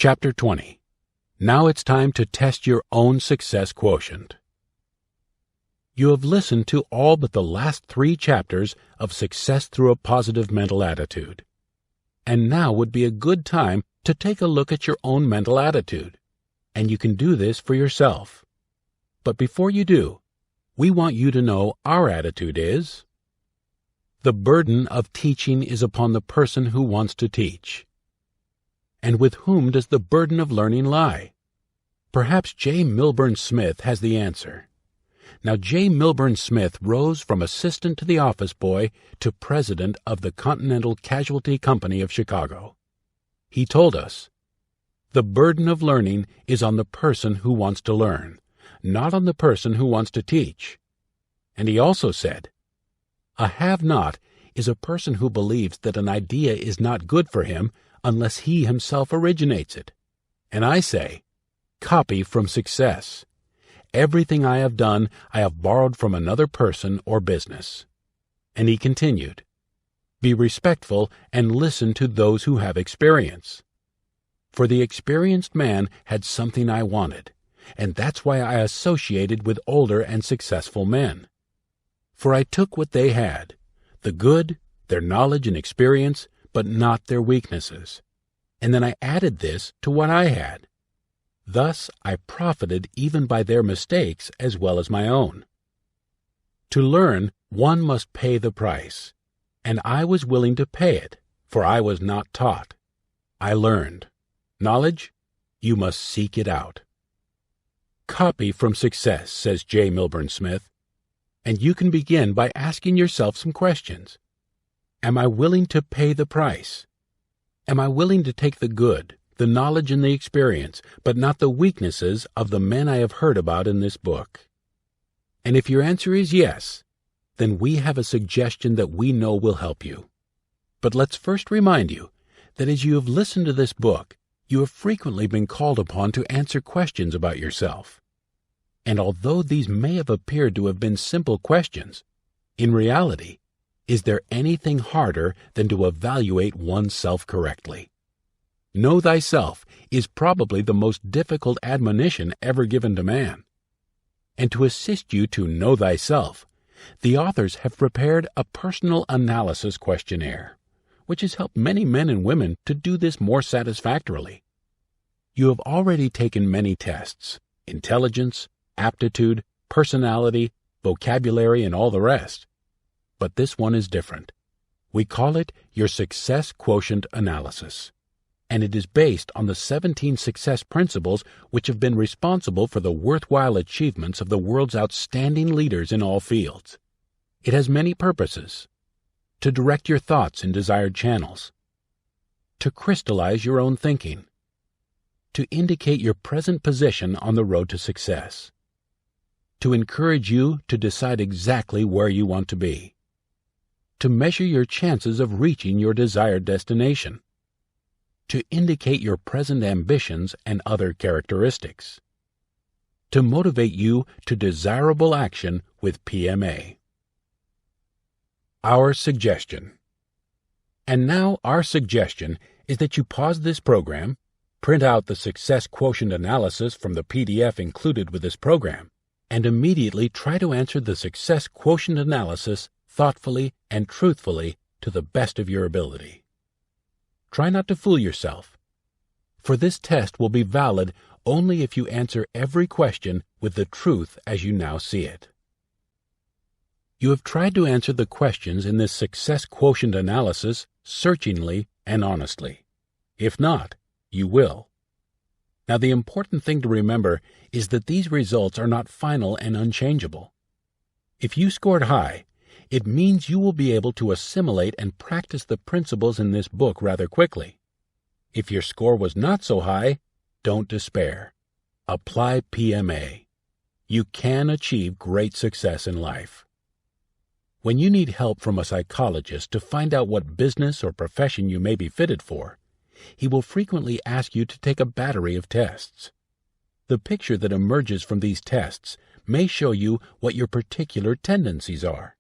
Chapter 20. Now it's time to test your own success quotient. You have listened to all but the last 3 chapters of Success Through a Positive Mental Attitude. And now would be a good time to take a look at your own mental attitude. And you can do this for yourself. But before you do, we want you to know our attitude is: the burden of teaching is upon the person who wants to teach. And with whom does the burden of learning lie? Perhaps J. Milburn Smith has the answer. Now, J. Milburn Smith rose from assistant to the office boy to president of the Continental Casualty Company of Chicago. He told us, "The burden of learning is on the person who wants to learn, not on the person who wants to teach." And he also said, "A have-not is a person who believes that an idea is not good for him unless he himself originates it." And I say, copy from success. Everything I have done, I have borrowed from another person or business. And he continued, "Be respectful and listen to those who have experience. For the experienced man had something I wanted, and that's why I associated with older and successful men. For I took what they had, the good, their knowledge and experience, but not their weaknesses. And then I added this to what I had. Thus I profited even by their mistakes as well as my own. To learn, one must pay the price, and I was willing to pay it, for I was not taught. I learned. Knowledge? You must seek it out." Copy from success, says J. Milburn Smith, and you can begin by asking yourself some questions. Am I willing to pay the price? Am I willing to take the good, the knowledge and the experience, but not the weaknesses of the men I have heard about in this book? And if your answer is yes, then we have a suggestion that we know will help you. But let's first remind you that as you have listened to this book, you have frequently been called upon to answer questions about yourself. And although these may have appeared to have been simple questions, in reality, is there anything harder than to evaluate oneself correctly? Know thyself is probably the most difficult admonition ever given to man. And to assist you to know thyself, the authors have prepared a personal analysis questionnaire, which has helped many men and women to do this more satisfactorily. You have already taken many tests: intelligence, aptitude, personality, vocabulary, and all the rest. But this one is different. We call it your Success Quotient Analysis, and it is based on the 17 success principles which have been responsible for the worthwhile achievements of the world's outstanding leaders in all fields. It has many purposes: to direct your thoughts in desired channels, to crystallize your own thinking, to indicate your present position on the road to success, to encourage you to decide exactly where you want to be, to measure your chances of reaching your desired destination, to indicate your present ambitions and other characteristics, to motivate you to desirable action with PMA. Our suggestion. And now our suggestion is that you pause this program, print out the Success Quotient Analysis from the PDF included with this program, and immediately try to answer the Success Quotient Analysis thoughtfully and truthfully to the best of your ability. Try not to fool yourself, for this test will be valid only if you answer every question with the truth as you now see it. You have tried to answer the questions in this Success Quotient Analysis searchingly and honestly. If not, you will. Now, the important thing to remember is that these results are not final and unchangeable. If you scored high, it means you will be able to assimilate and practice the principles in this book rather quickly. If your score was not so high, don't despair. Apply PMA. You can achieve great success in life. When you need help from a psychologist to find out what business or profession you may be fitted for, he will frequently ask you to take a battery of tests. The picture that emerges from these tests may show you what your particular tendencies are.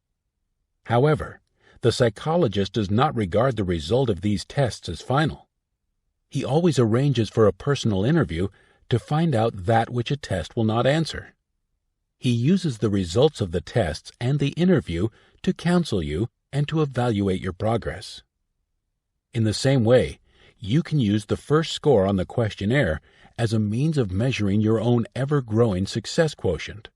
However, the psychologist does not regard the result of these tests as final. He always arranges for a personal interview to find out that which a test will not answer. He uses the results of the tests and the interview to counsel you and to evaluate your progress. In the same way, you can use the first score on the questionnaire as a means of measuring your own ever-growing success quotient.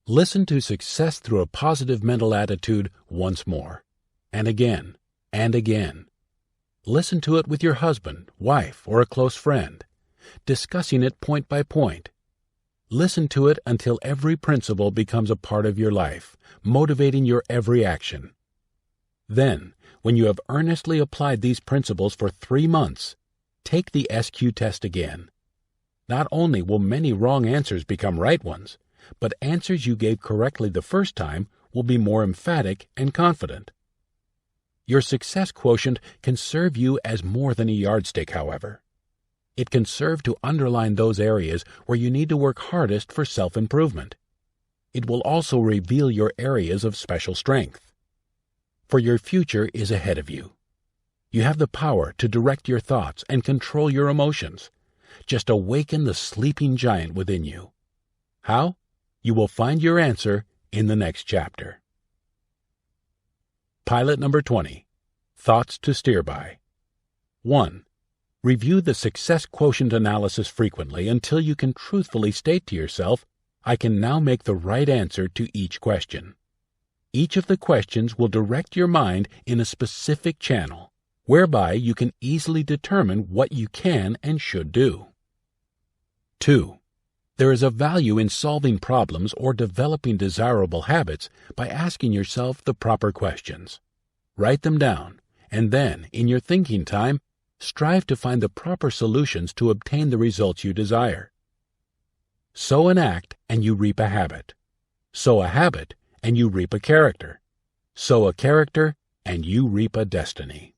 Listen to Success Through a Positive Mental Attitude once more, and again, and again. Listen to it with your husband, wife, or a close friend, discussing it point by point. Listen to it until every principle becomes a part of your life, motivating your every action. Then, when you have earnestly applied these principles for 3 months, take the SQ test again. Not only will many wrong answers become right ones, but answers you gave correctly the first time will be more emphatic and confident. Your success quotient can serve you as more than a yardstick, however. It can serve to underline those areas where you need to work hardest for self-improvement. It will also reveal your areas of special strength. For your future is ahead of you. You have the power to direct your thoughts and control your emotions. Just awaken the sleeping giant within you. How? You will find your answer in the next chapter. Pilot number 20. Thoughts to steer by. 1. Review the success quotient analysis frequently until you can truthfully state to yourself, I can now make the right answer to each question. Each of the questions will direct your mind in a specific channel, whereby you can easily determine what you can and should do. 2. There is a value in solving problems or developing desirable habits by asking yourself the proper questions. Write them down, and then, in your thinking time, strive to find the proper solutions to obtain the results you desire. Sow an act, and you reap a habit. Sow a habit, and you reap a character. Sow a character, and you reap a destiny.